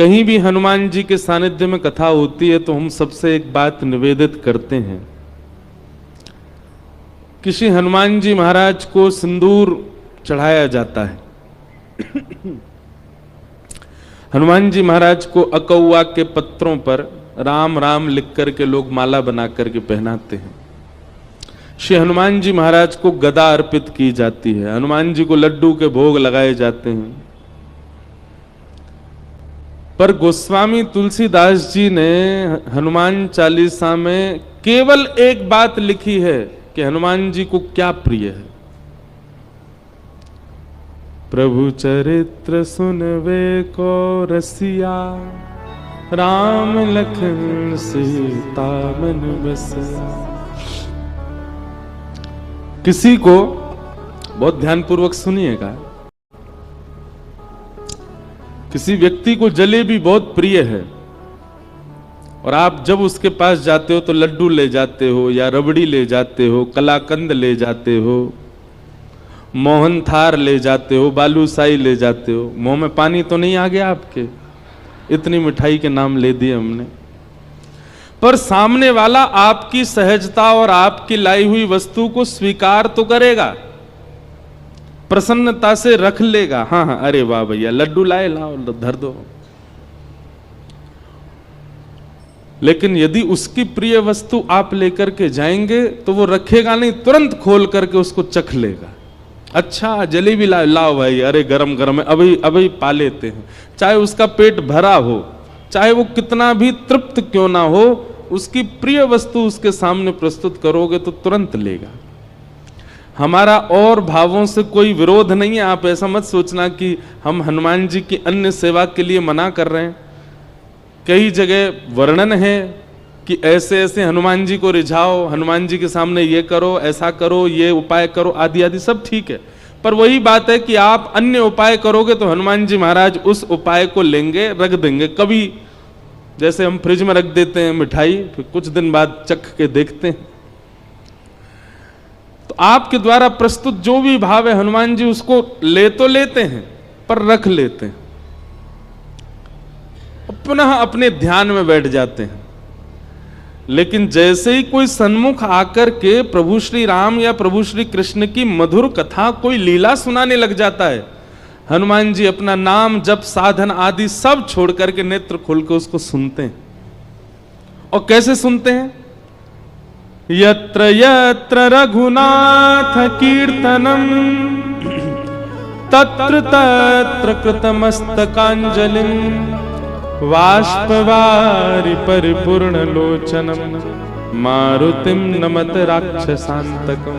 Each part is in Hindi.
कहीं भी हनुमान जी के सानिध्य में कथा होती है तो हम सबसे एक बात निवेदित करते हैं कि श्री हनुमान जी महाराज को सिंदूर चढ़ाया जाता है। हनुमान जी महाराज को अकौआ के पत्रों पर राम राम लिख करके लोग माला बना करके पहनाते हैं। श्री हनुमान जी महाराज को गदा अर्पित की जाती है। हनुमान जी को लड्डू के भोग लगाए जाते हैं। पर गोस्वामी तुलसीदास जी ने हनुमान चालीसा में केवल एक बात लिखी है कि हनुमान जी को क्या प्रिय है। प्रभु चरित्र सुनवे को रसिया, राम लखन सीता मन बसिया। किसी को बहुत ध्यानपूर्वक सुनिएगा, किसी व्यक्ति को जलेबी बहुत प्रिय है और आप जब उसके पास जाते हो तो लड्डू ले जाते हो या रबड़ी ले जाते हो, कलाकंद ले जाते हो, मोहन थार ले जाते हो, बालूशाही ले जाते हो। मुंह में पानी तो नहीं आ गया आपके? इतनी मिठाई के नाम ले दिए हमने। पर सामने वाला आपकी सहजता और आपकी लाई हुई वस्तु को स्वीकार तो करेगा, प्रसन्नता से रख लेगा। हाँ हाँ, अरे वाह भैया लड्डू लाए, लाओ धर दो। लेकिन यदि उसकी प्रिय वस्तु आप लेकर के जाएंगे तो वो रखेगा नहीं, तुरंत खोल करके उसको चख लेगा। अच्छा जलेबी लाओ भाई, अरे गरम गरम है, अभी अभी पा लेते हैं। चाहे उसका पेट भरा हो, चाहे वो कितना भी तृप्त क्यों ना हो, उसकी प्रिय वस्तु उसके सामने प्रस्तुत करोगे तो तुरंत लेगा। हमारा और भावों से कोई विरोध नहीं है। आप ऐसा मत सोचना कि हम हनुमान जी की अन्य सेवा के लिए मना कर रहे हैं। कई जगह वर्णन है कि ऐसे ऐसे हनुमान जी को रिझाओ, हनुमान जी के सामने ये करो, ऐसा करो, ये उपाय करो, आदि आदि सब ठीक है। पर वही बात है कि आप अन्य उपाय करोगे तो हनुमान जी महाराज उस उपाय को लेंगे, रख देंगे। कभी जैसे हम फ्रिज में रख देते हैं मिठाई, फिर कुछ दिन बाद चख के देखते हैं। तो आपके द्वारा प्रस्तुत जो भी भाव है हनुमान जी उसको ले तो लेते हैं पर रख लेते हैं, पुनः अपने ध्यान में बैठ जाते हैं। लेकिन जैसे ही कोई सन्मुख आकर के प्रभु श्री राम या प्रभु श्री कृष्ण की मधुर कथा, कोई लीला सुनाने लग जाता है, हनुमान जी अपना नाम जप साधन आदि सब छोड़ करके नेत्र खोल के उसको सुनते हैं। और कैसे सुनते हैं? यत्र यत्र रघुनाथ कीर्तनम तत्र तत्र कृतमस्तकांजलिं वाष्पवारि परिपूर्ण लोचनम मारुतिम नमत राक्षसांतकम।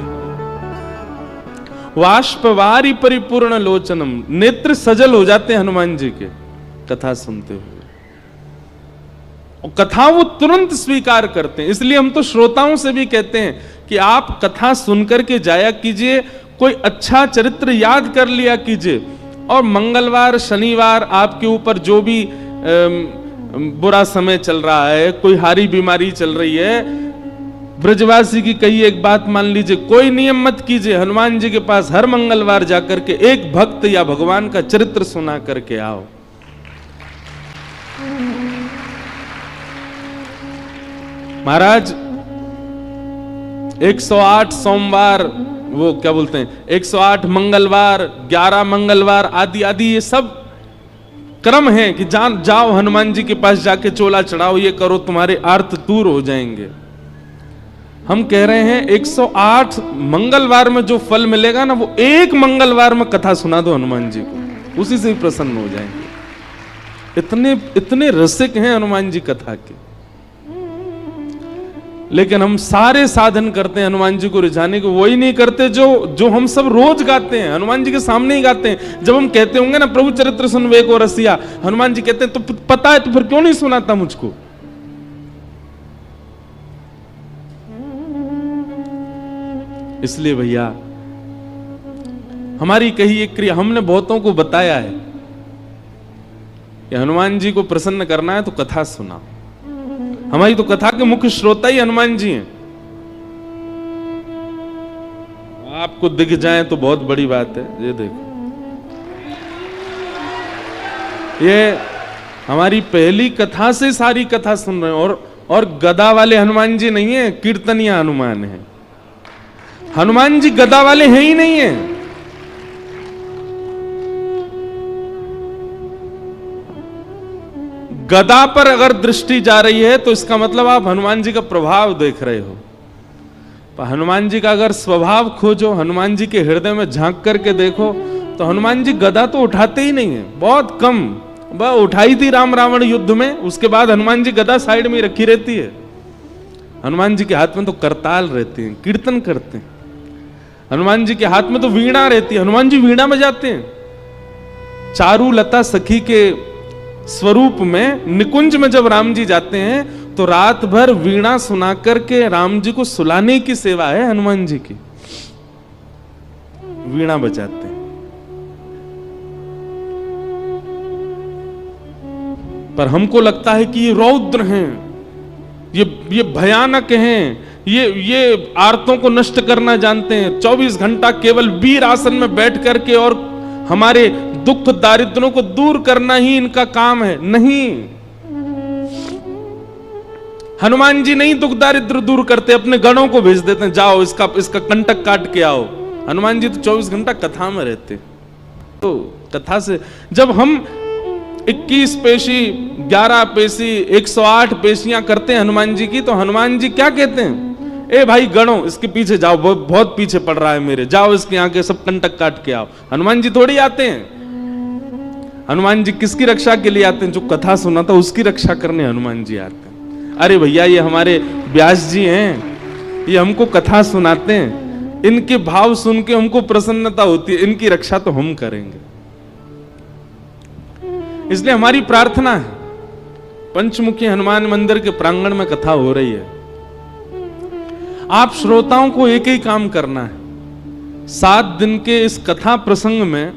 वाष्पवारि परिपूर्ण लोचनम, नेत्र सजल हो जाते हैं हनुमान जी के कथा सुनते हुए। और कथा वो तुरंत स्वीकार करते हैं। इसलिए हम तो श्रोताओं से भी कहते हैं कि आप कथा सुनकर के जाया कीजिए, कोई अच्छा चरित्र याद कर लिया कीजिए। और मंगलवार शनिवार आपके ऊपर जो भी बुरा समय चल रहा है, कोई हारी बीमारी चल रही है, ब्रजवासी की कही एक बात मान लीजिए, कोई नियम मत कीजिए, हनुमान जी के पास हर मंगलवार जाकर के एक भक्त या भगवान का चरित्र सुना करके आओ। महाराज 108 सोमवार, वो क्या बोलते हैं, 108 मंगलवार, 11 मंगलवार आदि आदि, ये सब क्रम है कि जाओ हनुमान जी के पास जाके चोला चढ़ाओ, ये करो, तुम्हारे आर्त दूर हो जाएंगे। हम कह रहे हैं 108 मंगलवार में जो फल मिलेगा ना, वो एक मंगलवार में कथा सुना दो हनुमान जी को, उसी से ही प्रसन्न हो जाएंगे। इतने रसिक हैं हनुमान जी कथा के। लेकिन हम सारे साधन करते हैं हनुमान जी को रिझाने को, वही नहीं करते जो हम सब रोज गाते हैं, हनुमान जी के सामने ही गाते हैं। जब हम कहते होंगे ना प्रभु चरित्र सुन वे को रसिया, हनुमान जी कहते हैं तो पता है तो फिर क्यों नहीं सुनाता मुझको? इसलिए भैया हमारी कही एक क्रिया, हमने बहुतों को बताया है कि हनुमान जी को प्रसन्न करना है तो कथा सुना। हमारी तो कथा के मुख्य श्रोता ही हनुमान जी हैं। आपको दिख जाए तो बहुत बड़ी बात है। ये देखो, ये हमारी पहली कथा से सारी कथा सुन रहे हैं। और गदा वाले हनुमान जी नहीं है, कीर्तनिया हनुमान है। हनुमान जी गदा वाले हैं ही नहीं है। गदा पर अगर दृष्टि जा रही है तो इसका मतलब आप हनुमान जी का प्रभाव देख रहे हो। पर हनुमान जी का अगर स्वभाव खोजो, हनुमान जी के हृदय में झांक करके देखो, तो हनुमान जी गदा तो उठाते ही नहीं है, बहुत कम। वह उठाई थी राम रावण युद्ध में, उसके बाद हनुमान जी गदा साइड में रखी रहती है। हनुमान जी के हाथ में तो करताल रहते हैं, कीर्तन करते हैं। हनुमान जी के हाथ में तो वीणा रहती है, हनुमान जी वीणा बजाते हैं। चारू लता सखी के स्वरूप में निकुंज में जब राम जी जाते हैं तो रात भर वीणा सुना करके राम जी को सुलाने की सेवा है हनुमान जी की। वीणा बजाते हैं। पर हमको लगता है कि ये रौद्र हैं, ये भयानक हैं, ये आर्तों को नष्ट करना जानते हैं। 24 घंटा केवल वीर आसन में बैठ करके और हमारे दुख दारिद्रों को दूर करना ही इनका काम है। नहीं, हनुमान जी नहीं दुख दारिद्र दूर करते, अपने गणों को भेज देते हैं, जाओ इसका कंटक काट के आओ। हनुमान जी तो 24 घंटा कथा में रहते। तो कथा से जब हम 21 पेशी 11 पेशी 108 पेशियां करते हैं हनुमान जी की, तो हनुमान जी क्या कहते हैं? ए भाई गणों, इसके पीछे जाओ, बहुत पीछे पड़ रहा है मेरे, जाओ इसके यहाँ के सब कंटक काट के आओ। हनुमान जी थोड़ी आते हैं। हनुमान जी किसकी रक्षा के लिए आते हैं? जो कथा सुना था उसकी रक्षा करने हनुमान जी आते हैं। अरे भैया, ये हमारे व्यास जी हैं, ये हमको कथा सुनाते हैं, इनके भाव सुन के हमको प्रसन्नता होती है, इनकी रक्षा तो हम करेंगे। इसलिए हमारी प्रार्थना है, पंचमुखी हनुमान मंदिर के प्रांगण में कथा हो रही है, आप श्रोताओं को एक ही काम करना है। 7 दिन के इस कथा प्रसंग में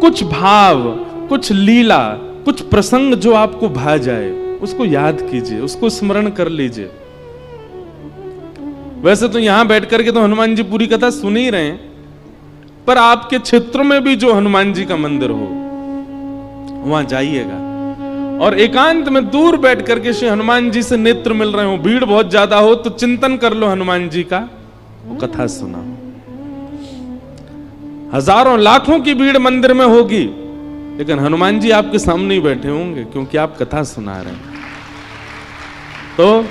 कुछ भाव, कुछ लीला, कुछ प्रसंग जो आपको भा जाए उसको याद कीजिए, उसको स्मरण कर लीजिए। वैसे तो यहां बैठ करके तो हनुमान जी पूरी कथा सुन ही रहे हैं, पर आपके क्षेत्र में भी जो हनुमान जी का मंदिर हो वहां जाइएगा और एकांत में दूर बैठ करके श्री हनुमान जी से नेत्र मिल रहे हो, भीड़ बहुत ज्यादा हो तो चिंतन कर लो हनुमान जी का, वो कथा सुना। हजारों लाखों की भीड़ मंदिर में होगी, लेकिन हनुमान जी आपके सामने ही बैठे होंगे क्योंकि आप कथा सुना रहे हैं। तो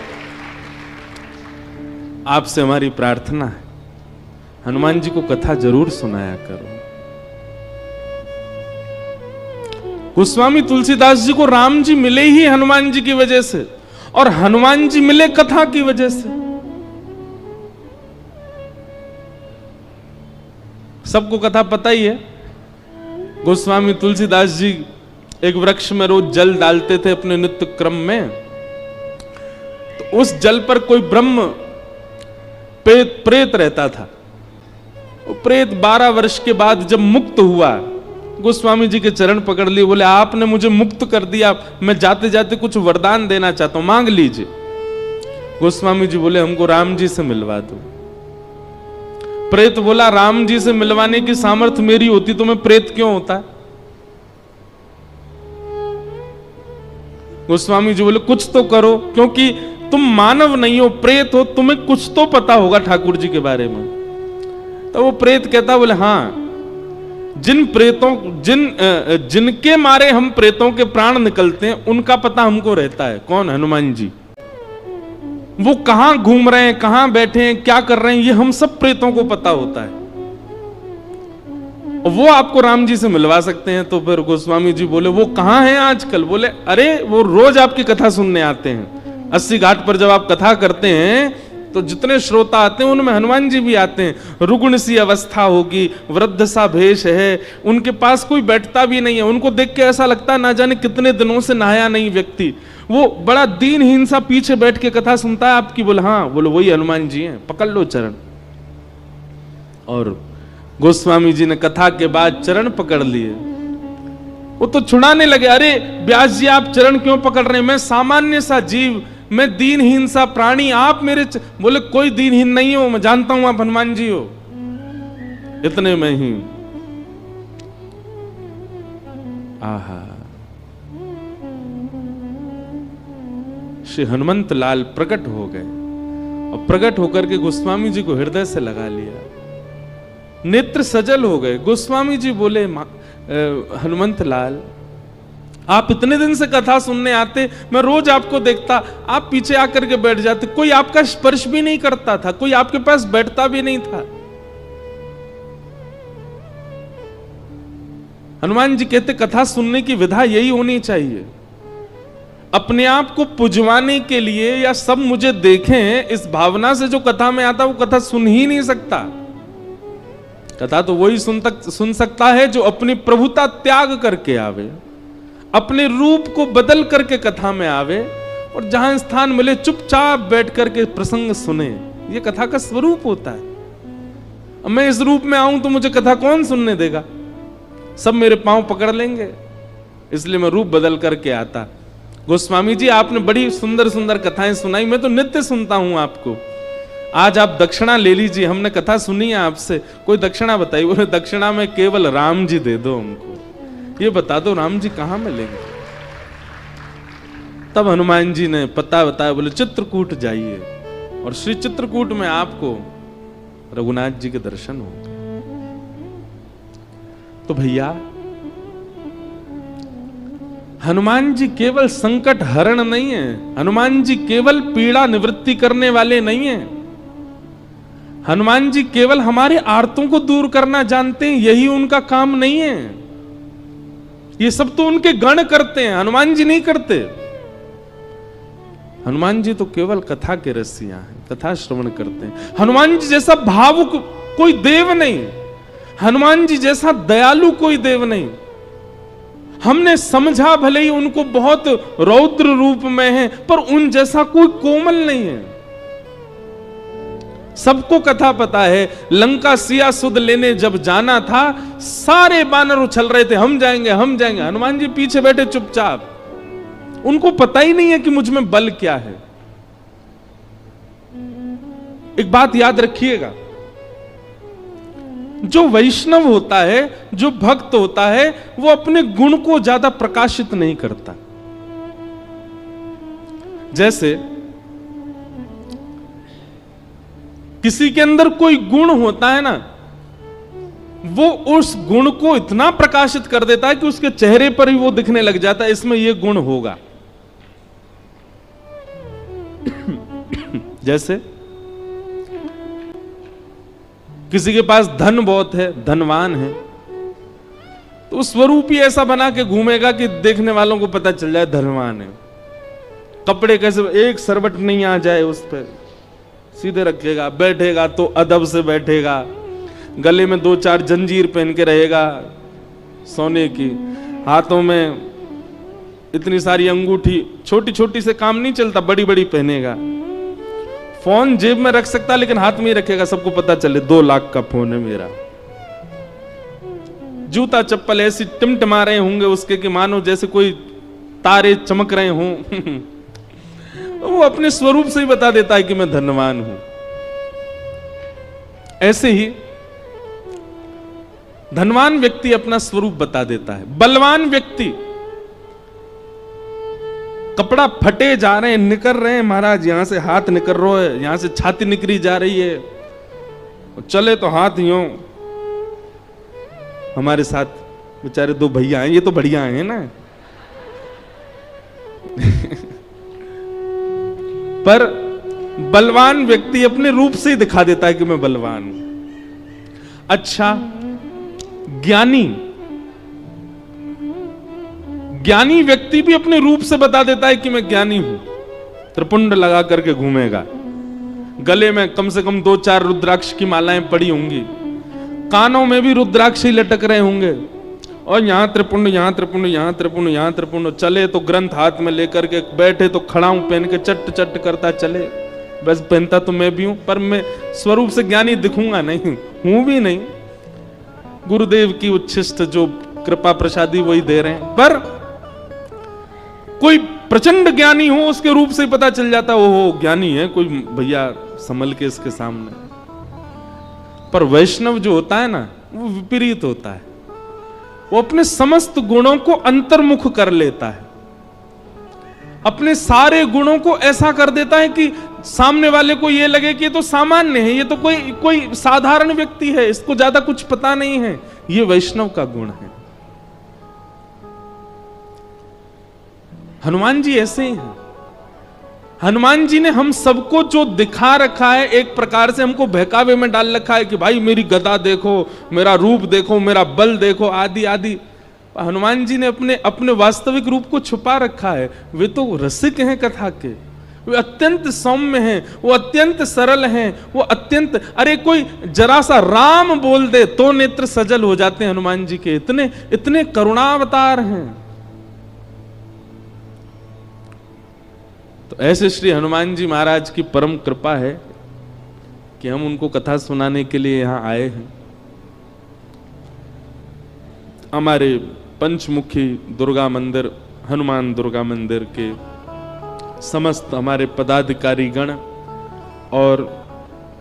आपसे हमारी प्रार्थना है, हनुमान जी को कथा जरूर सुनाया करो। गोस्वामी तुलसीदास जी को राम जी मिले ही हनुमान जी की वजह से, और हनुमान जी मिले कथा की वजह से। सबको कथा पता ही है। गोस्वामी तुलसीदास जी एक वृक्ष में रोज जल डालते थे अपने नित्य क्रम में, तो उस जल पर कोई ब्रह्म प्रेत रहता था। वो प्रेत 12 वर्ष के बाद जब मुक्त हुआ, गोस्वामी जी के चरण पकड़ लिए, बोले आपने मुझे मुक्त कर दिया, मैं जाते जाते कुछ वरदान देना चाहता हूं, मांग लीजिए। गोस्वामी जी बोले हमको राम जी से मिलवा दो। प्रेत बोला राम जी से मिलवाने की सामर्थ्य मेरी होती तो मैं प्रेत क्यों होता? गोस्वामी जी बोले कुछ तो करो, क्योंकि तुम मानव नहीं हो, प्रेत हो, तुम्हें कुछ तो पता होगा ठाकुर जी के बारे में। तो वो प्रेत कहता, बोले हाँ, जिनके मारे हम प्रेतों के प्राण निकलते हैं उनका पता हमको रहता है। कौन? हनुमान जी। वो कहां घूम रहे हैं, कहां बैठे हैं, क्या कर रहे हैं, ये हम सब प्रेतों को पता होता है। वो आपको राम जी से मिलवा सकते हैं। तो फिर गोस्वामी जी बोले वो कहां हैं आजकल? बोले अरे वो रोज आपकी कथा सुनने आते हैं। 80 घाट पर जब आप कथा करते हैं तो जितने श्रोता आते हैं उनमें हनुमान जी भी आते हैं। रुग्ण सी अवस्था होगी, वृद्ध सा भेष है, उनके पास कोई बैठता भी नहीं है, उनको देख के ऐसा लगता है ना जाने कितने दिनों से नहाया नहीं व्यक्ति, वो बड़ा दीनहीन सा पीछे बैठ के कथा सुनता है आपकी। बोले हाँ, बोले वही हनुमान जी हैं, पकड़ लो चरण। और गोस्वामी जी ने कथा के बाद चरण पकड़ लिए। वो तो छुड़ाने लगे, अरे व्यास जी आप चरण क्यों पकड़ रहे हैं, मैं सामान्य सा जीव, मैं दीनहीन सा प्राणी, आप मेरे बोले कोई दीनहीन नहीं हो, मैं जानता हूं आप हनुमान जी हो। इतने में ही आहा, श्री हनुमंत लाल प्रकट हो गए और प्रकट होकर के गोस्वामी जी को हृदय से लगा लिया, नेत्र सजल हो गए। गोस्वामी जी बोले, हनुमंत लाल, आप इतने दिन से कथा सुनने आते, मैं रोज आपको देखता, आप पीछे आकर के बैठ जाते, कोई आपका स्पर्श भी नहीं करता था, कोई आपके पास बैठता भी नहीं था। हनुमान जी कहते, कथा सुनने की विधा यही होनी चाहिए। अपने आप को पुजवाने के लिए या सब मुझे देखें इस भावना से जो कथा में आता, वो कथा सुन ही नहीं सकता। कथा तो वही सुन सकता है जो अपनी प्रभुता त्याग करके आवे, अपने रूप को बदल करके कथा में आवे और जहां स्थान मिले चुपचाप बैठ करके प्रसंग सुने। ये कथा का स्वरूप होता है। अब मैं इस रूप में आऊं तो मुझे कथा कौन सुनने देगा? सब मेरे पांव पकड़ लेंगे, इसलिए मैं रूप बदल करके आता। गोस्वामी जी, आपने बड़ी सुंदर सुंदर कथाएं सुनाई, मैं तो नित्य सुनता हूं आपको। आज आप दक्षिणा ले लीजिए, हमने कथा सुनी है आपसे, कोई दक्षिणा बताइए। बोले, दक्षिणा में केवल राम जी दे दो हमको, ये बता दो राम जी कहां मिलेंगे। तब हनुमान जी ने पता बताया, बोले चित्रकूट जाइए और श्री चित्रकूट में आपको रघुनाथ जी के दर्शन होंगे। तो भैया, हनुमान जी केवल संकट हरण नहीं है, हनुमान जी केवल पीड़ा निवृत्ति करने वाले नहीं है, हनुमान जी केवल हमारे आर्तों को दूर करना जानते हैं, यही उनका काम नहीं है। ये सब तो उनके गण करते हैं, हनुमान जी नहीं करते। हनुमान जी तो केवल कथा के रसिया हैं, कथा श्रवण करते हैं। हनुमान जी जैसा भावुक कोई देव नहीं, हनुमान जी जैसा दयालु कोई देव नहीं। हमने समझा भले ही उनको बहुत रौद्र रूप में है, पर उन जैसा कोई कोमल नहीं है। सबको कथा पता है, लंका सिया सुध लेने जब जाना था, सारे बानर उछल रहे थे, हम जाएंगे हम जाएंगे। हनुमान जी पीछे बैठे चुपचाप, उनको पता ही नहीं है कि मुझ में बल क्या है। एक बात याद रखिएगा, जो वैष्णव होता है, जो भक्त होता है, वो अपने गुण को ज्यादा प्रकाशित नहीं करता। जैसे किसी के अंदर कोई गुण होता है ना, वो उस गुण को इतना प्रकाशित कर देता है कि उसके चेहरे पर ही वो दिखने लग जाता है, इसमें ये गुण होगा। जैसे किसी के पास धन बहुत है, धनवान है, तो स्वरूप ही ऐसा बना के घूमेगा कि देखने वालों को पता चल जाए धनवान है। कपड़े कैसे, एक सरवट नहीं आ जाए उस पर, सीधे रखेगा, बैठेगा तो अदब से बैठेगा, गले में 2-4 जंजीर पहन के रहेगा सोने की, हाथों में इतनी सारी अंगूठी, छोटी छोटी से काम नहीं चलता, बड़ी बड़ी पहनेगा। फोन जेब में रख सकता लेकिन हाथ में ही रखेगा, सबको पता चले 2 लाख का फोन है मेरा। जूता चप्पल ऐसी टिमटिमा रहे होंगे उसके कि मानो जैसे कोई तारे चमक रहे हों। वो अपने स्वरूप से ही बता देता है कि मैं धनवान हूं। ऐसे ही धनवान व्यक्ति अपना स्वरूप बता देता है। बलवान व्यक्ति, कपड़ा फटे जा रहे हैं, निकल रहे हैं महाराज, यहां से हाथ निकल रहा है, यहां से छाती निकली जा रही है, चले तो हाथ यूं। हमारे साथ बेचारे 2 भैया हैं, ये तो बढ़िया हैं ना। पर बलवान व्यक्ति अपने रूप से ही दिखा देता है कि मैं बलवान हूं। अच्छा, ज्ञानी व्यक्ति भी अपने रूप से बता देता है कि मैं ज्ञानी हूं। त्रिपुंड लगा करके घूमेगा, गले में कम से कम 2-4 रुद्राक्ष की मालाएं पड़ी होंगी, कानों में भी रुद्राक्ष ही लटक रहे होंगे, और यहां त्रिपुंड, यहां त्रिपुंड, यहां त्रिपुंड, यहां त्रिपुंड। चले तो ग्रंथ हाथ में लेकर के, बैठे तो खड़ाऊं पहन के चट चट करता चले। बस पहनता तो मैं भी हूं, पर मैं स्वरूप से ज्ञानी दिखूंगा नहीं, हूं भी नहीं। गुरुदेव की उच्छिष्ट जो कृपा प्रसादी वही दे रहे हैं। पर कोई प्रचंड ज्ञानी हो, उसके रूप से पता चल जाता है वो ज्ञानी है, कोई भैया संभल के इसके सामने। पर वैष्णव जो होता है ना, वो विपरीत होता है। वो अपने समस्त गुणों को अंतर्मुख कर लेता है। अपने सारे गुणों को ऐसा कर देता है कि सामने वाले को ये लगे कि ये तो सामान्य है, ये तो कोई साधारण व्यक्ति है, इसको ज्यादा कुछ पता नहीं है। ये वैष्णव का गुण है। हनुमान जी ऐसे ही हैं। हनुमान जी ने हम सबको जो दिखा रखा है, एक प्रकार से हमको बहकावे में डाल रखा है कि भाई मेरी गदा देखो, मेरा रूप देखो, मेरा बल देखो, आदि आदि। हनुमान जी ने अपने वास्तविक रूप को छुपा रखा है। वे तो रसिक हैं कथा के, वे अत्यंत सौम्य हैं, वो अत्यंत सरल हैं, वो अत्यंत, अरे कोई जरा सा राम बोल दे तो नेत्र सजल हो जाते हैं हनुमान जी के। इतने करुणावतार हैं। तो ऐसे श्री हनुमान जी महाराज की परम कृपा है कि हम उनको कथा सुनाने के लिए यहां आए हैं। हमारे पंचमुखी दुर्गा मंदिर, हनुमान दुर्गा मंदिर के समस्त हमारे पदाधिकारी गण और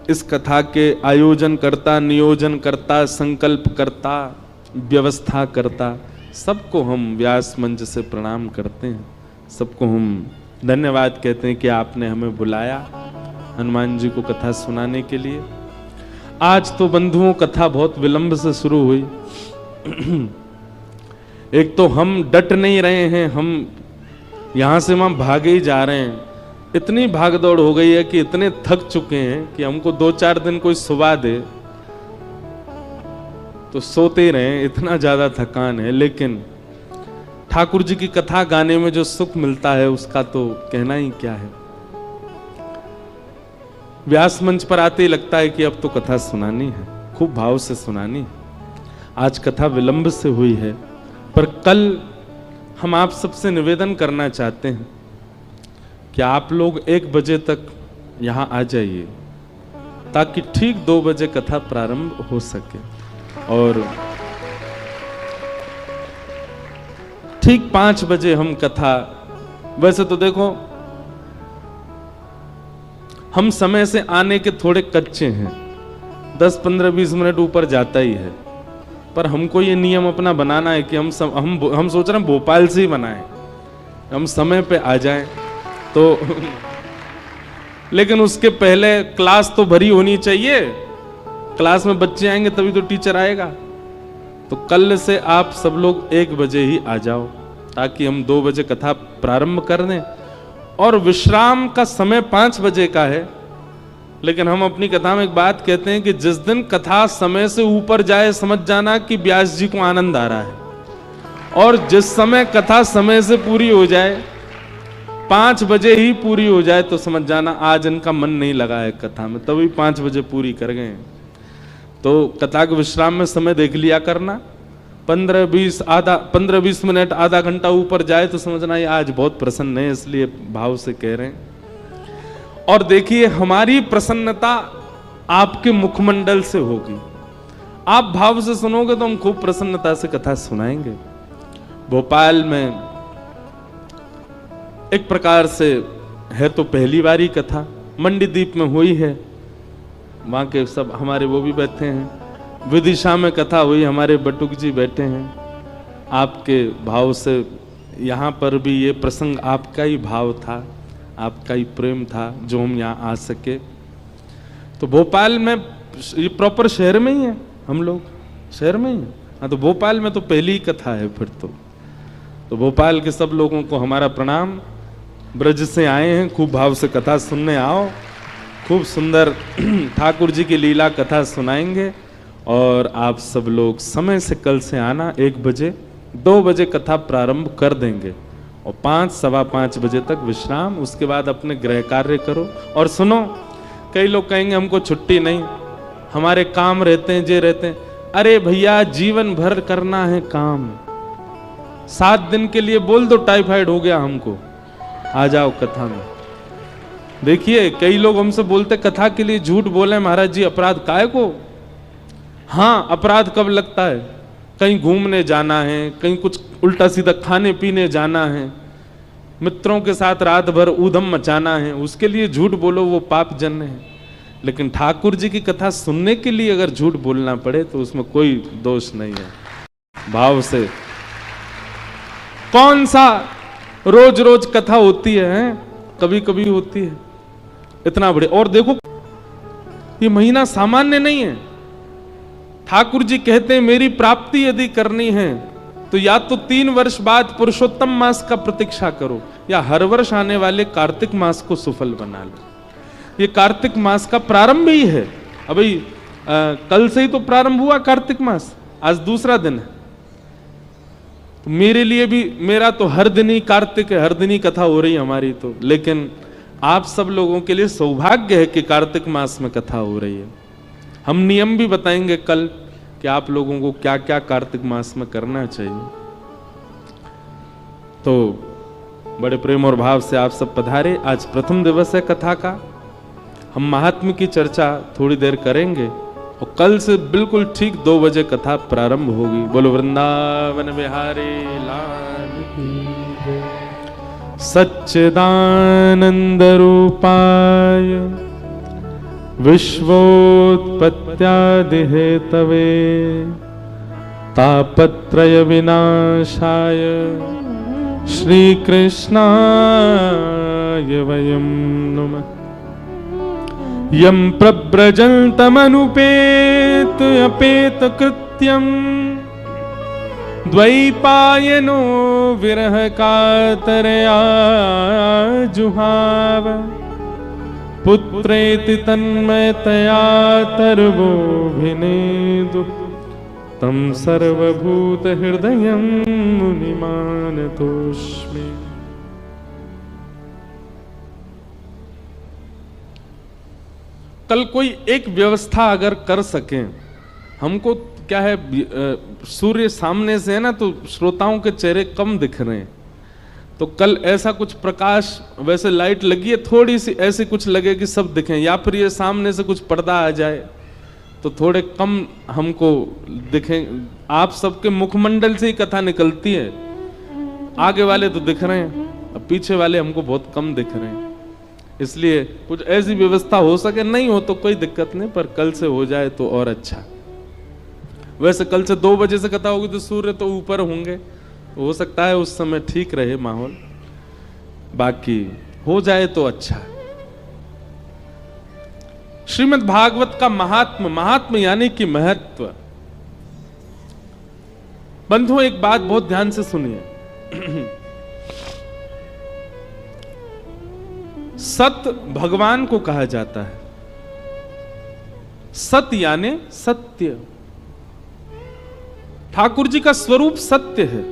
इस कथा के आयोजन करता, नियोजन करता, संकल्प करता, व्यवस्था करता, सबको हम व्यास मंच से प्रणाम करते हैं। सबको हम धन्यवाद कहते हैं कि आपने हमें बुलाया हनुमान जी को कथा सुनाने के लिए। आज तो बंधुओं कथा बहुत विलंब से शुरू हुई। एक तो हम डट नहीं रहे हैं, हम यहां से वहां भागे ही जा रहे हैं। इतनी भागदौड़ हो गई है कि इतने थक चुके हैं कि हमको 2-4 दिन कोई सुला दे तो सोते ही रहे, इतना ज्यादा थकान है। लेकिन ठाकुर जी की कथा गाने में जो सुख मिलता है उसका तो कहना ही क्या है। व्यास मंच पर आते ही लगता है कि अब तो कथा सुनानी है, खूब भाव से सुनानी है। आज कथा विलंब से हुई है, पर कल हम आप सबसे निवेदन करना चाहते हैं कि आप लोग 1 बजे तक यहां आ जाइए ताकि ठीक 2 बजे कथा प्रारंभ हो सके और ठीक 5 बजे हम कथा, वैसे तो देखो हम समय से आने के थोड़े कच्चे हैं, 10, 15, 20 मिनट ऊपर जाता ही है, पर हमको ये नियम अपना बनाना है कि हम सोच रहे हैं भोपाल से ही बनाएं, हम समय पे आ जाएं। तो लेकिन उसके पहले क्लास तो भरी होनी चाहिए, क्लास में बच्चे आएंगे तभी तो टीचर आएगा। तो कल से आप सब लोग 1 बजे ही आ जाओ ताकि हम 2 बजे कथा प्रारंभ कर दें। और विश्राम का समय 5 बजे का है, लेकिन हम अपनी कथा में एक बात कहते हैं कि जिस दिन कथा समय से ऊपर जाए समझ जाना कि व्यास जी को आनंद आ रहा है, और जिस समय कथा समय से पूरी हो जाए, 5 बजे ही पूरी हो जाए, तो समझ जाना आज इनका मन नहीं लगा है कथा में, तभी 5 बजे पूरी कर गए। तो कथा के विश्राम में समय देख लिया करना, 15-20 मिनट, आधा घंटा ऊपर जाए तो समझना ये आज बहुत प्रसन्न है, इसलिए भाव से कह रहे हैं। और देखिए हमारी प्रसन्नता आपके मुखमंडल से होगी। आप भाव से सुनोगे तो हम खूब प्रसन्नता से कथा सुनाएंगे। भोपाल में एक प्रकार से है तो पहली बारी कथा, मंडीदीप में हुई है, वहां के सब हमारे वो भी बैठे हैं। विदिशा में कथा हुई, हमारे बटुक जी बैठे हैं। आपके भाव से यहाँ पर भी ये प्रसंग आपका ही भाव था, आपका ही प्रेम था जो हम यहाँ आ सके। तो भोपाल में ये प्रॉपर शहर में ही है, हम लोग शहर में ही हैं। हाँ, तो भोपाल में तो पहली ही कथा है फिर तो भोपाल के सब लोगों को हमारा प्रणाम। ब्रज से आए हैं, खूब भाव से कथा सुनने आओ, खूब सुंदर ठाकुर जी की लीला कथा सुनाएंगे। और आप सब लोग समय से कल से आना, 1 बजे, 2 बजे कथा प्रारंभ कर देंगे और 5, सवा 5 बजे तक विश्राम, उसके बाद अपने गृह कार्य करो। और सुनो, कई लोग कहेंगे हमको छुट्टी नहीं, हमारे काम रहते हैं, जे रहते हैं। अरे भैया, जीवन भर करना है काम। 7 दिन के लिए बोल दो टाइफाइड हो गया हमको, आ जाओ कथा में। देखिए कई लोग हमसे बोलते कथा के लिए झूठ बोले महाराज जी, अपराध काहे को। हाँ, अपराध कब लगता है, कहीं घूमने जाना है, कहीं कुछ उल्टा सीधा खाने पीने जाना है, मित्रों के साथ रात भर ऊधम मचाना है, उसके लिए झूठ बोलो, वो पाप जन्य है। लेकिन ठाकुर जी की कथा सुनने के लिए अगर झूठ बोलना पड़े तो उसमें कोई दोष नहीं है। भाव से कौन सा रोज रोज कथा होती है, कभी कभी होती है, इतना बड़े। और देखो ये महीना सामान्य नहीं है। ठाकुर जी कहते हैं मेरी प्राप्ति यदि करनी है तो या तो 3 वर्ष बाद पुरुषोत्तम मास का प्रतीक्षा करो, या हर वर्ष आने वाले कार्तिक मास को सफल बना लो। ये कार्तिक मास का प्रारंभ ही है। अभी कल से ही तो प्रारंभ हुआ कार्तिक मास, आज दूसरा दिन है। तो मेरे लिए भी, मेरा तो हर दिन ही कार्तिक है, हर दिन ही कथा हो रही है हमारी तो, लेकिन आप सब लोगों के लिए सौभाग्य है कि कार्तिक मास में कथा हो रही है। हम नियम भी बताएंगे कल कि आप लोगों को क्या क्या कार्तिक मास में करना चाहिए। तो बड़े प्रेम और भाव से आप सब पधारे। आज प्रथम दिवस है कथा का। हम महात्म्य की चर्चा थोड़ी देर करेंगे और कल से बिल्कुल ठीक 2 बजे कथा प्रारंभ होगी। बोलो वृंदावन बिहारी लाल की जय। सच्चिदानंद रूपाय विश्वोत्पत्त्यादि हेतवे तापत्रय विनाशाय श्री कृष्णाय वयं नमः। यं प्रव्रजन्तमनुपेत अपेत कृत्यं द्वैपायनो विरह कातरया जुहाव पुत्रेति तन्मयतया तर्वोऽभिनेदु तं सर्वभूत हृदयं मुनिमानतोऽस्मि। कल कोई एक व्यवस्था अगर कर सकें, हमको क्या है, सूर्य सामने से है ना, तो श्रोताओं के चेहरे कम दिख रहे हैं, तो कल ऐसा कुछ प्रकाश, वैसे लाइट लगी है थोड़ी सी, ऐसे कुछ लगे कि सब दिखें, या फिर ये सामने से कुछ पर्दा आ जाए तो थोड़े कम हमको दिखें। आप सबके मुखमंडल से ही कथा निकलती है, आगे वाले तो दिख रहे हैं, अब पीछे वाले हमको बहुत कम दिख रहे हैं। इसलिए कुछ ऐसी व्यवस्था हो सके, नहीं हो तो कोई दिक्कत नहीं, पर कल से हो जाए तो और अच्छा। वैसे कल से 2 बजे से कथा होगी तो सूर्य तो ऊपर होंगे, हो सकता है उस समय ठीक रहे माहौल, बाकी हो जाए तो अच्छा। श्रीमद् भागवत का महात्म, महात्म यानी कि महत्व। बंधुओं एक बात बहुत ध्यान से सुनिए। सत भगवान को कहा जाता है। सत यानी सत्य। ठाकुर जी का स्वरूप सत्य है।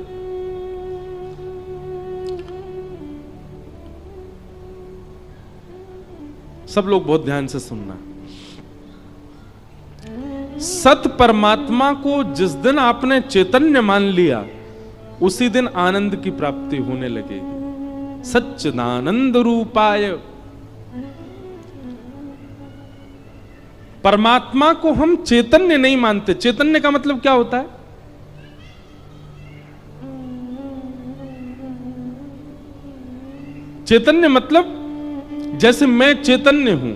सब लोग बहुत ध्यान से सुनना। सत परमात्मा को जिस दिन आपने चैतन्य मान लिया, उसी दिन आनंद की प्राप्ति होने लगेगी। सच्चिदानंद रूपाय। परमात्मा को हम चैतन्य नहीं मानते। चैतन्य का मतलब क्या होता है? चैतन्य मतलब जैसे मैं चैतन्य हूं।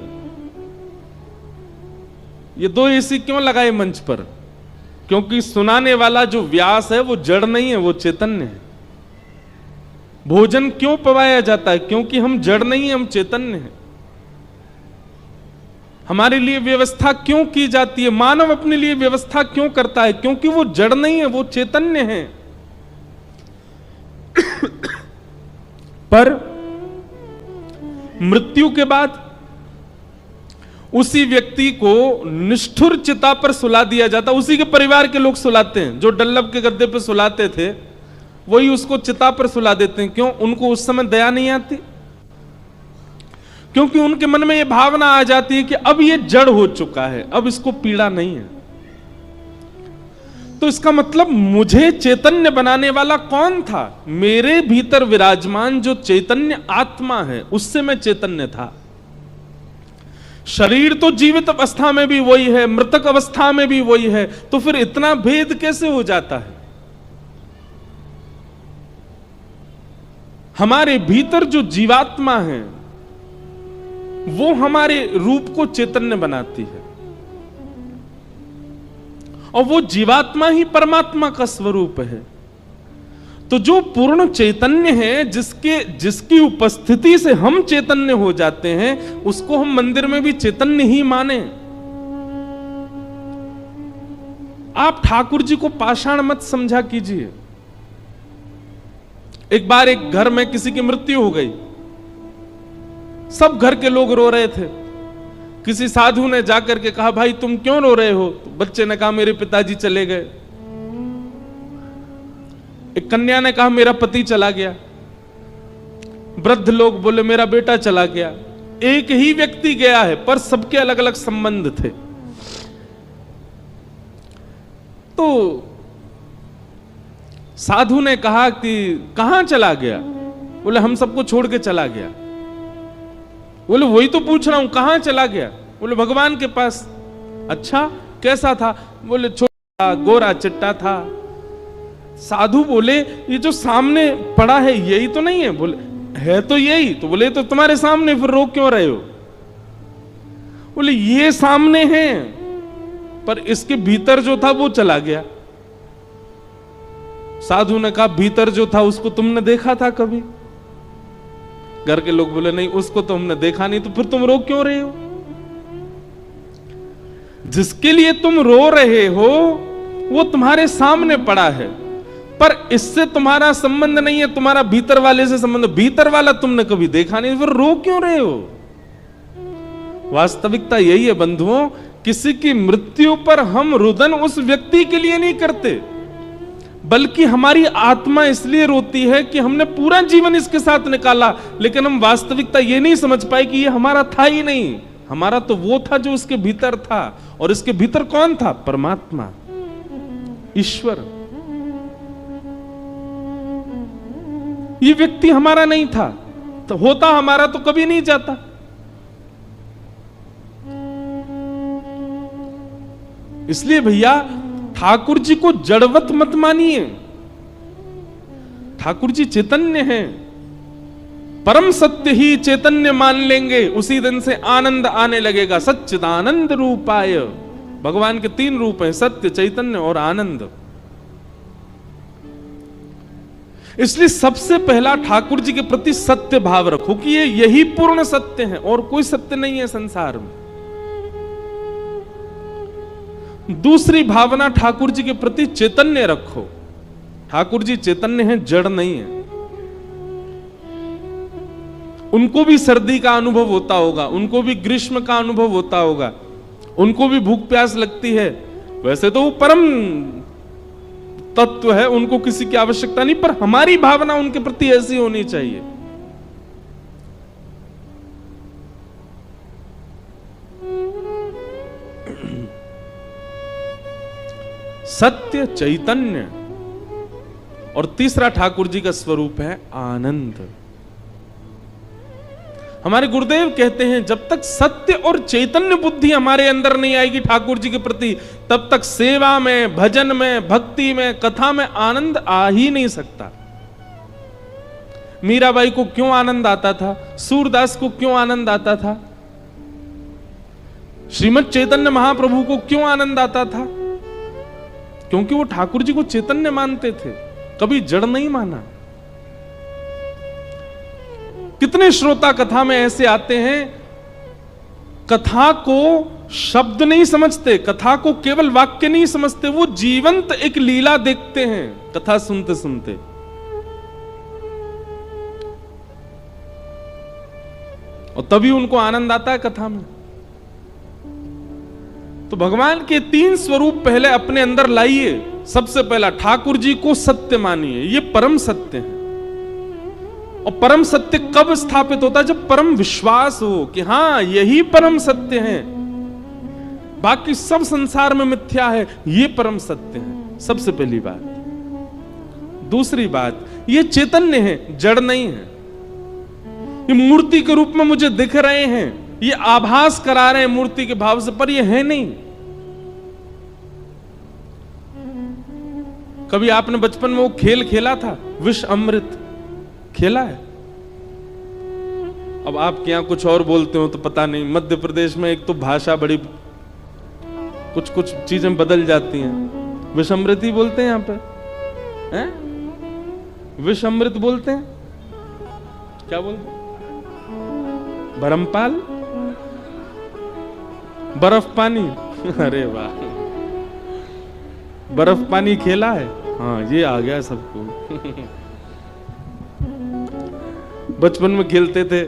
ये 2 एसी क्यों लगाए मंच पर? क्योंकि सुनाने वाला जो व्यास है वो जड़ नहीं है, वो चैतन्य है। भोजन क्यों पवाया जाता है? क्योंकि हम जड़ नहीं है, हम चैतन्य हैं। हमारे लिए व्यवस्था क्यों की जाती है? मानव अपने लिए व्यवस्था क्यों करता है? क्योंकि वो जड़ नहीं है, वो चैतन्य है। पर मृत्यु के बाद उसी व्यक्ति को निष्ठुर चिता पर सुला दिया जाता। उसी के परिवार के लोग सुलाते हैं। जो डल्लब के गद्दे पर सुलाते थे वही उसको चिता पर सुला देते हैं। क्यों? उनको उस समय दया नहीं आती, क्योंकि उनके मन में यह भावना आ जाती है कि अब ये जड़ हो चुका है, अब इसको पीड़ा नहीं है। तो इसका मतलब मुझे चैतन्य बनाने वाला कौन था? मेरे भीतर विराजमान जो चैतन्य आत्मा है, उससे मैं चैतन्य था। शरीर तो जीवित अवस्था में भी वही है, मृतक अवस्था में भी वही है, तो फिर इतना भेद कैसे हो जाता है? हमारे भीतर जो जीवात्मा है वो हमारे रूप को चैतन्य बनाती है, और वो जीवात्मा ही परमात्मा का स्वरूप है। तो जो पूर्ण चैतन्य है, जिसकी उपस्थिति से हम चैतन्य हो जाते हैं, उसको हम मंदिर में भी चैतन्य ही माने। आप ठाकुर जी को पाषाण मत समझा कीजिए। एक बार एक घर में किसी की मृत्यु हो गई, सब घर के लोग रो रहे थे। किसी साधु ने जाकर के कहा, भाई तुम क्यों रो रहे हो? तो बच्चे ने कहा, मेरे पिताजी चले गए। एक कन्या ने कहा, मेरा पति चला गया। वृद्ध लोग बोले, मेरा बेटा चला गया। एक ही व्यक्ति गया है, पर सबके अलग अलग संबंध थे। तो साधु ने कहा कि कहां चला गया? बोले, हम सबको छोड़ के चला गया। बोले, वही तो पूछ रहा हूं, कहां चला गया? बोले, भगवान के पास। अच्छा, कैसा था? बोले, छोटा गोरा चिट्टा था। साधु बोले, ये जो सामने पड़ा है यही तो नहीं है? बोले, है तो यही। तो बोले, तो तुम्हारे सामने, फिर रो क्यों रहे हो? बोले, ये सामने है, पर इसके भीतर जो था वो चला गया। साधु ने कहा, भीतर जो था उसको तुमने देखा था कभी? घर के लोग बोले, नहीं, उसको तो हमने देखा नहीं। तो फिर तुम रो क्यों रहे हो? जिसके लिए तुम रो रहे हो वो तुम्हारे सामने पड़ा है, पर इससे तुम्हारा संबंध नहीं है, तुम्हारा भीतर वाले से संबंध। भीतर वाला तुमने कभी देखा नहीं, फिर रो क्यों रहे हो? वास्तविकता यही है बंधुओं, किसी की मृत्यु पर हम रुदन उस व्यक्ति के लिए नहीं करते, बल्कि हमारी आत्मा इसलिए रोती है कि हमने पूरा जीवन इसके साथ निकाला, लेकिन हम वास्तविकता ये नहीं समझ पाए कि ये हमारा था ही नहीं। हमारा तो वो था जो इसके भीतर था, और इसके भीतर कौन था? परमात्मा, ईश्वर। ये व्यक्ति हमारा नहीं था, तो होता हमारा तो कभी नहीं जाता। इसलिए भैया, ठाकुर जी को जड़वत मत मानिए। ठाकुर जी चैतन्य हैं, परम सत्य ही चैतन्य मान लेंगे, उसी दिन से आनंद आने लगेगा। सच्चिदानंद रूपाय, भगवान के 3 रूप हैं, सत्य, चैतन्य और आनंद। इसलिए सबसे पहला ठाकुर जी के प्रति सत्य भाव रखो कि ये यही पूर्ण सत्य है और कोई सत्य नहीं है संसार में। दूसरी भावना, ठाकुर जी के प्रति चैतन्य रखो। ठाकुर जी चैतन्य हैं, जड़ नहीं है। उनको भी सर्दी का अनुभव होता होगा, उनको भी ग्रीष्म का अनुभव होता होगा, उनको भी भूख प्यास लगती है। वैसे तो वो परम तत्व है, उनको किसी की आवश्यकता नहीं, पर हमारी भावना उनके प्रति ऐसी होनी चाहिए। सत्य, चैतन्य, और तीसरा ठाकुर जी का स्वरूप है आनंद। हमारे गुरुदेव कहते हैं, जब तक सत्य और चैतन्य बुद्धि हमारे अंदर नहीं आएगी ठाकुर जी के प्रति, तब तक सेवा में, भजन में, भक्ति में, कथा में आनंद आ ही नहीं सकता। मीराबाई को क्यों आनंद आता था? सूरदास को क्यों आनंद आता था? श्रीमद् चैतन्य महाप्रभु को क्यों आनंद आता था? क्योंकि वो ठाकुर जी को चैतन्य मानते थे, कभी जड़ नहीं माना। कितने श्रोता कथा में ऐसे आते हैं, कथा को शब्द नहीं समझते, कथा को केवल वाक्य नहीं समझते, वो जीवंत एक लीला देखते हैं कथा सुनते सुनते। और तभी उनको आनंद आता है कथा में। तो भगवान के 3 स्वरूप पहले अपने अंदर लाइए। सबसे पहला, ठाकुर जी को सत्य मानिए, ये परम सत्य है। और परम सत्य कब स्थापित होता है? जब परम विश्वास हो कि हां यही परम सत्य है, बाकी सब संसार में मिथ्या है, ये परम सत्य है। सबसे पहली बात। दूसरी बात, ये चैतन्य है, जड़ नहीं है। ये मूर्ति के रूप में मुझे दिख रहे हैं, ये आभास करा रहे हैं मूर्ति के भाव से, पर ये है नहीं। कभी आपने बचपन में वो खेल खेला था, विष अमृत? खेला है? अब आपके यहां कुछ और बोलते हो तो पता नहीं। मध्य प्रदेश में एक तो भाषा बड़ी, कुछ कुछ चीजें बदल जाती हैं। विष अमृत ही बोलते हैं यहां पे, हैं? विष अमृत बोलते हैं, क्या बोलते हैं? बरमपाल, बर्फ पानी। अरे वाह, बर्फ पानी खेला है? हाँ, ये आ गया सबको। बचपन में खेलते थे,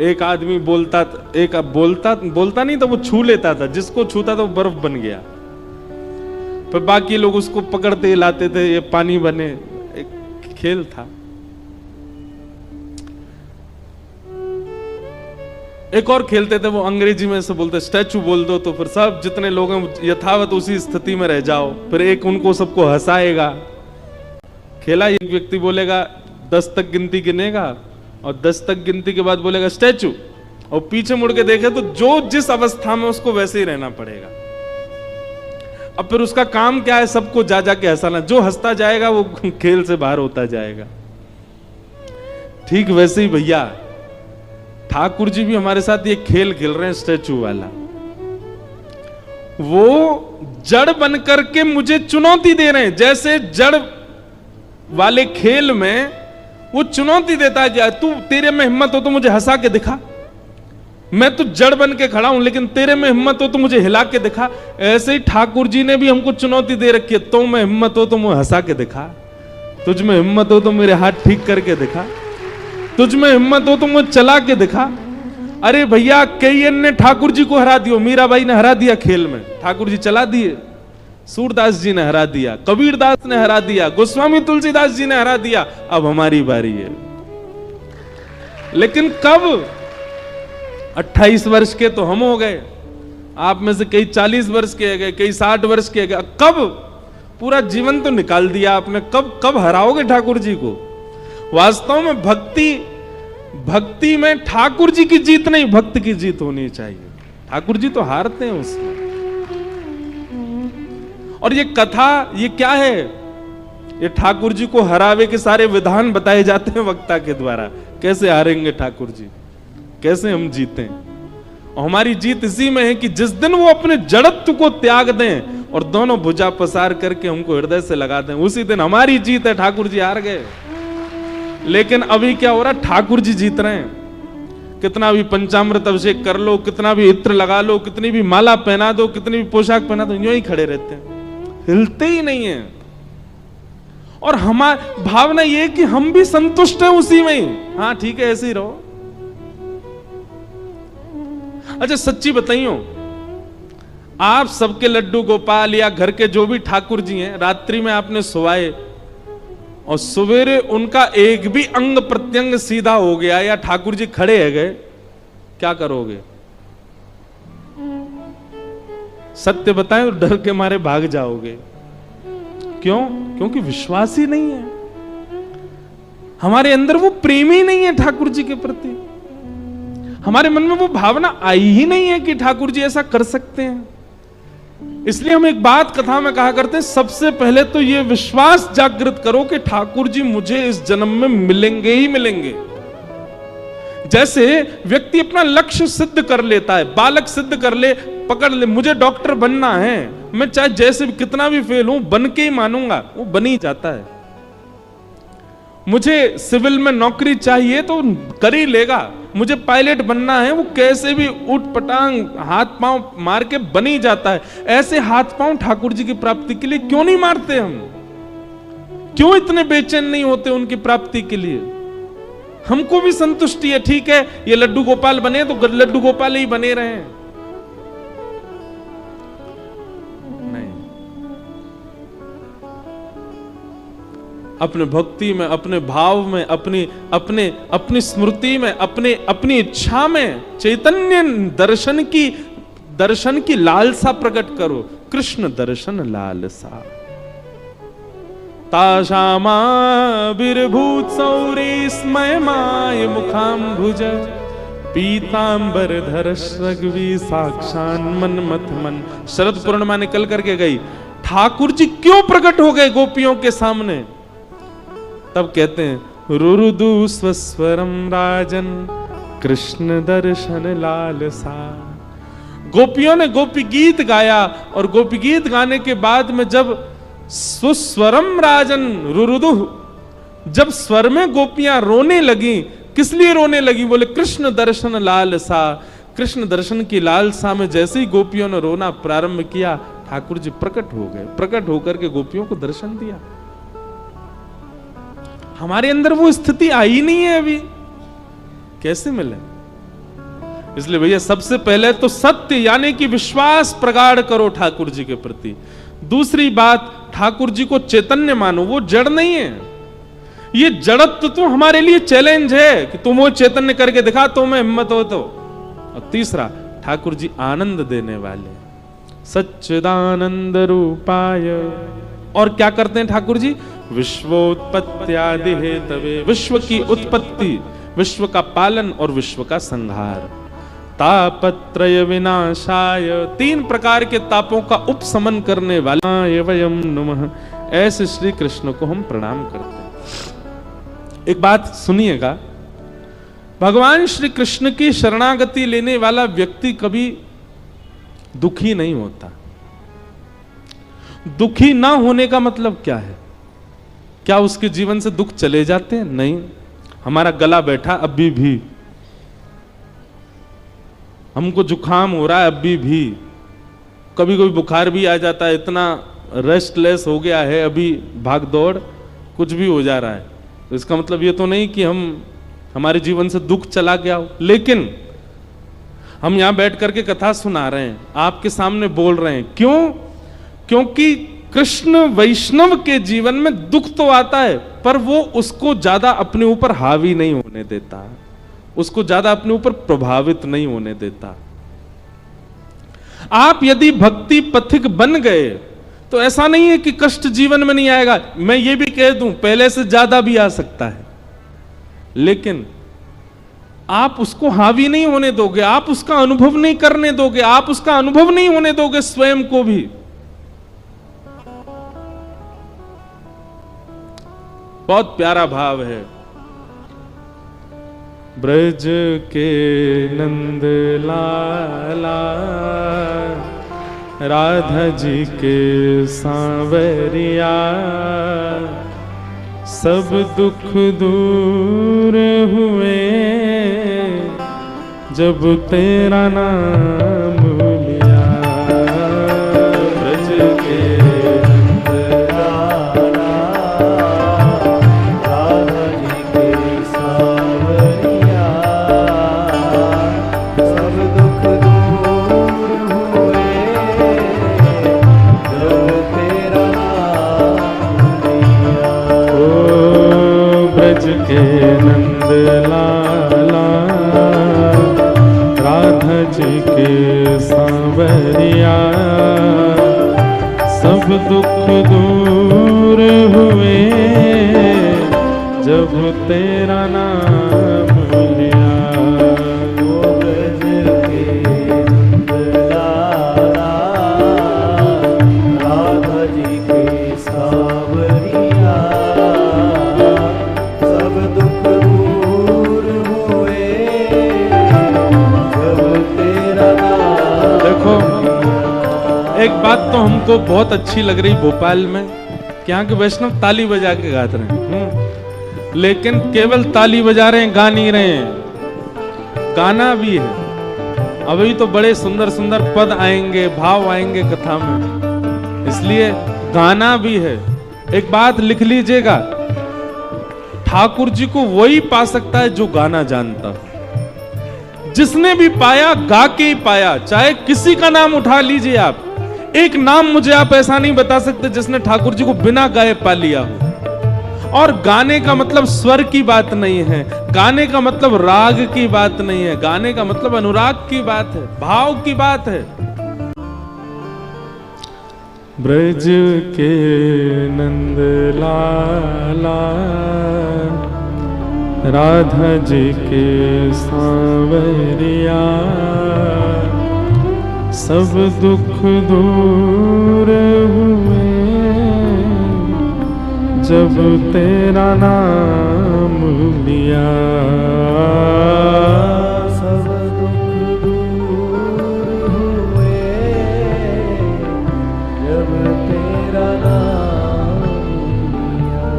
एक आदमी बोलता नहीं था, वो छू लेता था, जिसको छूता था वो बर्फ बन गया, फिर बाकी लोग उसको पकड़ते लाते थे, ये पानी बने। एक खेल था। एक और खेलते थे, वो अंग्रेजी में से बोलते स्टैचू बोल दो, तो फिर सब जितने लोग हैं यथावत उसी स्थिति में रह जाओ, फिर एक उनको सबको हंसाएगा। खेला, एक व्यक्ति बोलेगा 10 तक गिनती गिनेगा और 10 तक गिनती के बाद बोलेगा स्टैचू, और पीछे मुड़ के देखे तो जो जिस अवस्था में उसको वैसे ही रहना पड़ेगा। अब फिर उसका काम क्या है? सबको जा जाके हंसाना, जो हंसता जाएगा वो खेल से बाहर होता जाएगा। ठीक वैसे ही भैया ठाकुर जी भी हमारे साथ ये खेल खेल रहे हैं, स्टैचू वाला। वो जड़ बन करके मुझे चुनौती दे रहे हैं, जैसे जड़ वाले खेल में वो चुनौती देता है कि तू, तेरे में हिम्मत हो तो मुझे हंसा के दिखा, मैं तो जड़ बन के खड़ा हूं, लेकिन तेरे में हिम्मत हो तो मुझे हिला के दिखा। ऐसे ही ठाकुर जी ने भी हमको चुनौती दे रखी है, तो में हिम्मत हो तो मुझे हंसा के दिखा, तुझ में हिम्मत हो तो मेरे हाथ ठीक करके दिखा, तुझ में हिम्मत हो तो मुझे चला के दिखा। अरे भैया, कई ने ठाकुर जी को हरा दिया, मीराबाई ने हरा दिया खेल में, ठाकुर जी चला दिए। सूरदास जी ने हरा दिया, कबीरदास ने हरा दिया, गोस्वामी तुलसीदास जी ने हरा दिया। अब हमारी बारी है। लेकिन कब? 28 वर्ष के तो हम हो गए, आप में से कई 40 वर्ष के गए, कई 60 वर्ष के गए। कब? पूरा जीवन तो निकाल दिया आपने, कब हराओगे ठाकुर जी को? वास्तव में भक्ति में ठाकुर जी की जीत नहीं, भक्त की जीत होनी चाहिए। ठाकुर जी तो हारते हैं उसमें। और ये कथा, ये क्या है? ये ठाकुर जी को हरावे के सारे विधान बताए जाते हैं वक्ता के द्वारा। कैसे हारेंगे ठाकुर जी, कैसे हम जीतें। और हमारी जीत इसी में है कि जिस दिन वो अपने जड़त्व को त्याग दें और दोनों भुजा पसार करके हमको हृदय से लगा दें, उसी दिन हमारी जीत है। ठाकुर जी हार गए। लेकिन अभी क्या हो रहा है? ठाकुर जी जीत रहे हैं। कितना भी पंचामृत अभिषेक कर लो, कितना भी इत्र लगा लो, कितनी भी माला पहना दो, कितनी भी पोशाक पहना दो, यूं ही खड़े रहते हैं, हिलते ही नहीं है। और हमारी भावना ये कि हम भी संतुष्ट हैं उसी में ही। हाँ ठीक है, ऐसे ही रहो। अच्छा सच्ची बताइयो, आप सबके लड्डू गोपाल या घर के जो भी ठाकुर जी हैं, रात्रि में आपने सुवाए और सवेरे उनका एक भी अंग प्रत्यंग सीधा हो गया या ठाकुर जी खड़े है गए, क्या करोगे? सत्य बताएं, डर के मारे भाग जाओगे। क्यों? क्योंकि विश्वास ही नहीं है हमारे अंदर, वो प्रेम ही नहीं है ठाकुर जी के प्रति। हमारे मन में वो भावना आई ही नहीं है कि ठाकुर जी ऐसा कर सकते हैं। इसलिए हम एक बात कथा में कहा करते हैं, सबसे पहले तो ये विश्वास जागृत करो कि ठाकुर जी मुझे इस जन्म में मिलेंगे ही मिलेंगे। जैसे व्यक्ति अपना लक्ष्य सिद्ध कर लेता है, बालक सिद्ध कर ले, पकड़ ले, मुझे डॉक्टर बनना है, मैं चाहे जैसे भी कितना भी फेल हूं बन के ही मानूंगा, वो बन ही जाता है। मुझे सिविल में नौकरी चाहिए तो कर ही लेगा, मुझे पायलट बनना है, वो कैसे भी उठ पटांग हाथ पांव मार के बन ही जाता है। ऐसे हाथ पांव ठाकुर जी की प्राप्ति के लिए क्यों नहीं मारते हम? क्यों इतने बेचैन नहीं होते उनकी प्राप्ति के लिए? हमको भी संतुष्टि है, ठीक है ये लड्डू गोपाल बने तो लड्डू गोपाल ही बने रहे। नहीं, अपने भक्ति में, अपने भाव में, अपनी स्मृति में, अपनी इच्छा में चैतन्य दर्शन की लालसा प्रकट करो। कृष्ण दर्शन लालसा ताशामाविर्भूत सौरेस्मयमाय मुखाम्भुज पीतांबरधर रघुवी साक्षान मन्मथ मन। शरद पूर्णिमा निकल करके गई, ठाकुर जी क्यों प्रकट हो गए गोपियों के सामने? तब कहते हैं रुरुदु स्वस्वरम राजन कृष्ण दर्शन लालसा। गोपियों ने गोपी गीत गाया और गोपी गीत गाने के बाद में जब सुस्वरम राजन रुरुदु जब स्वर में गोपियां रोने लगी, किस लिए रोने लगी? बोले कृष्ण दर्शन लालसा। कृष्ण दर्शन की लालसा में जैसे ही गोपियों ने रोना प्रारंभ किया, ठाकुर जी प्रकट हो गए। प्रकट होकर के गोपियों को दर्शन दिया। हमारे अंदर वो स्थिति आई नहीं है अभी, कैसे मिले? इसलिए भैया सबसे पहले तो सत्य यानी कि विश्वास प्रगाढ़ करो ठाकुर जी के प्रति। दूसरी बात, ठाकुर जी को चैतन्य मानो, वो जड़ नहीं है। ये जड़त्व तो हमारे लिए चैलेंज है कि तुम वो चैतन्य करके दिखा, तो मैं हिम्मत हो तो। और तीसरा, ठाकुर जी आनंद देने वाले, सच्चिदानंद रूपाय। और क्या करते हैं ठाकुर जी? विश्वोत्पत्त्यादि हेतवे, विश्व की उत्पत्ति, विश्व का पालन और विश्व का संहार। तापत्रय विनाशाय, 3 प्रकार के तापों का उपशमन करने वाला वयम नमः। ऐसे श्री कृष्ण को हम प्रणाम करते हैं। एक बात सुनिएगा, भगवान श्री कृष्ण की शरणागति लेने वाला व्यक्ति कभी दुखी नहीं होता। दुखी ना होने का मतलब क्या है? क्या उसके जीवन से दुख चले जाते हैं? नहीं। हमारा गला बैठा अभी भी, हमको जुकाम हो रहा है अभी भी, कभी कभी बुखार भी आ जाता है, इतना रेस्टलेस हो गया है अभी, भाग दौड़ कुछ भी हो जा रहा है। तो इसका मतलब ये तो नहीं कि हमारे जीवन से दुख चला गया हो। लेकिन हम यहां बैठ करके कथा सुना रहे हैं, आपके सामने बोल रहे हैं, क्यों? क्योंकि कृष्ण वैष्णव के जीवन में दुख तो आता है, पर वो उसको ज्यादा अपने ऊपर हावी नहीं होने देता, उसको ज्यादा अपने ऊपर प्रभावित नहीं होने देता। आप यदि भक्ति पथिक बन गए तो ऐसा नहीं है कि कष्ट जीवन में नहीं आएगा। मैं ये भी कह दूं, पहले से ज्यादा भी आ सकता है, लेकिन आप उसको हावी नहीं होने दोगे, आप उसका अनुभव नहीं करने दोगे, आप उसका अनुभव नहीं होने दोगे स्वयं को भी। बहुत प्यारा भाव है। ब्रज के नंद लाला, राधा जी के सांवरिया, सब दुख दूर हुए जब तेरा नाम लिया। ब्रज के नंद लाला, राधा जी के सांवरिया, सब दुख दूर हुए जब तेरा नाम लिया। ओ ब्रज के नंद लाला, राधा जी के सांवरिया, सब दुख दूर हुए जब तेरा नाम लिया। ओ ब्रज के नंद लाला, राधा जी के सांवरिया, सब दुख दूर हुए जब तेरा नाम। देखो, एक बात तो हमको बहुत अच्छी लग रही भोपाल में, कि यहाँ के वैष्णव ताली बजा के गाते रहे हैं, लेकिन केवल ताली बजा रहे हैं, गा नहीं रहे हैं, गाना भी है। अभी तो बड़े सुंदर सुंदर पद आएंगे, भाव आएंगे कथा में, इसलिए गाना भी है। एक बात लिख लीजिएगा, ठाकुर जी को वही पा सकता है जो गाना जानता। जिसने भी पाया गा के ही पाया। चाहे किसी का नाम उठा लीजिए आप, एक नाम मुझे आप ऐसा नहीं बता सकते जिसने ठाकुर जी को बिना गाए पा लिया हो। और गाने का मतलब स्वर की बात नहीं है, गाने का मतलब राग की बात नहीं है, गाने का मतलब अनुराग की बात है, भाव की बात है। ब्रज के नंद लाला, राधा जी के सांवरिया, सब दुख दूर हुए जब तेरा नाम लिया। सब दुख दूर हुए जब तेरा नाम लिया।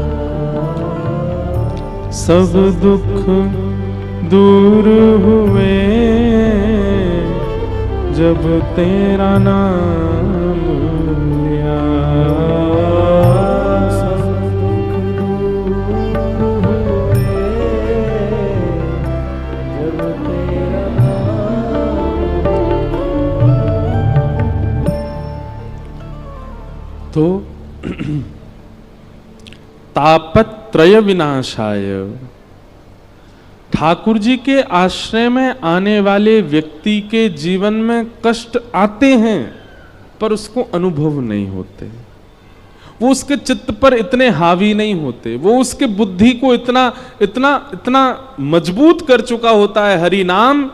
सब दुख दूर हुए जब तेरा नाम लिया। तो तापत्रय विनाशाय, ठाकुर जी के आश्रय में आने वाले व्यक्ति के जीवन में कष्ट आते हैं पर उसको अनुभव नहीं होते, वो उसके चित्त पर इतने हावी नहीं होते, वो उसके बुद्धि को इतना इतना इतना मजबूत कर चुका होता है हरि नाम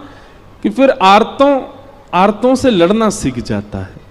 कि फिर आर्तों से लड़ना सीख जाता है।